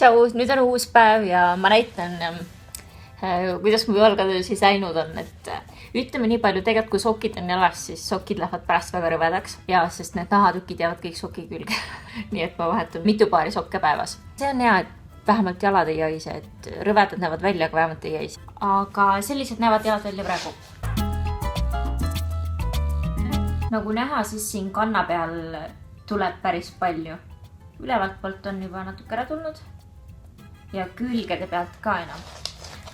tšau, nüüd on uus päev ja ma näitan, kuidas mu jalgadel siis läinud on, et ütleme nii palju, tegelikult kui sokid on jalas, siis sokid lähevad pärast väga rõvedaks ja sest need nahatükid jäävad kõik soki külge. Nii et ma vahetan mitu paari sokke päevas. See on hea, et vähemalt jalad ei haise, et rõvedad näevad välja, aga vähemalt ei haise. Aga sellised näevad jalad välja praegu. Nagu näha, siis siin kanna peal tuleb päris palju. Ülevalt poolt on juba natuke ära tulnud ja külgede pealt ka enam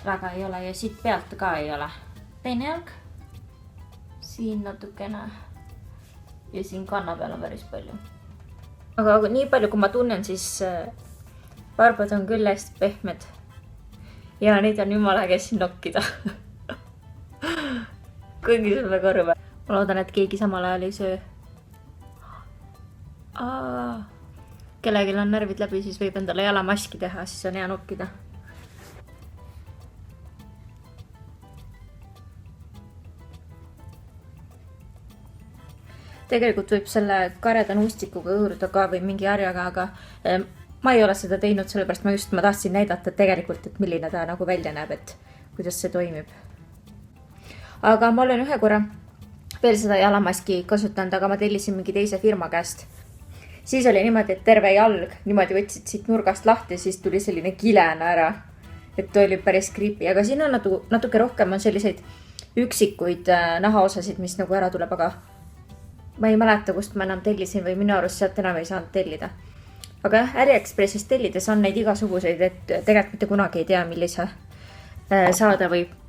väga ei ole ja siit pealt ka ei ole. Teine jalg, siin natukene ja siin kanna peal on päris palju. Aga nii palju, kui ma tunnen, siis barbad on küll hästi pehmed ja neid on jumala käsi nokkida. Kuigi see on väga rõve. Ma loodan, et keegi samal ajal ei söö. Kellelgi on närvid läbi, siis võib endale jalamaski teha, siis on hea nokkida. Tegelikult võib selle kareda nuustikuga õõruda ka või mingi harjaga, aga ma ei ole seda teinud, sellepärast ma tahtsin näidata tegelikult, et milline ta nagu välja näeb, et kuidas see toimib. Aga ma olen ühe korra veel seda jalamaski kasutanud, aga ma tellisin mingi teise firma käest. Siis oli niimoodi, et terve jalg niimoodi võtsid siit nurgast lahti, siis tuli selline kilena ära. Et oli päris creepy, aga siin on natuke rohkem on selliseid üksikuid nahaosasid, mis nagu ära tuleb, aga ma ei mäleta, kust ma enam tellisin või minu arust sealt enam ei saanud tellida. Aga AliExpressist tellides on neid igasuguseid, et tegelikult mitte kunagi ei tea, millise saada võib.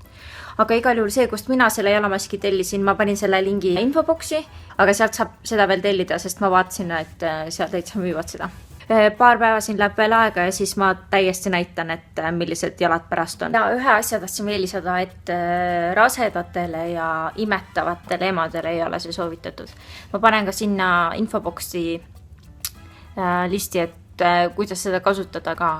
Aga igal juhul see, kust mina selle jalamaski tellisin, ma panin selle lingi infoboksi, aga sealt saab seda veel tellida, sest ma vaatasin, et sealt täitsa müüvad seda. Paar päeva siin läheb veel aega ja siis ma täiesti näitan, et millised jalad pärast on. Ja ühe asja tahtsin veel lisada, et rasedatele ja imetavatele emadele ei ole see soovitatud. Ma panen ka sinna infoboksi listi, et kuidas seda kasutada ka.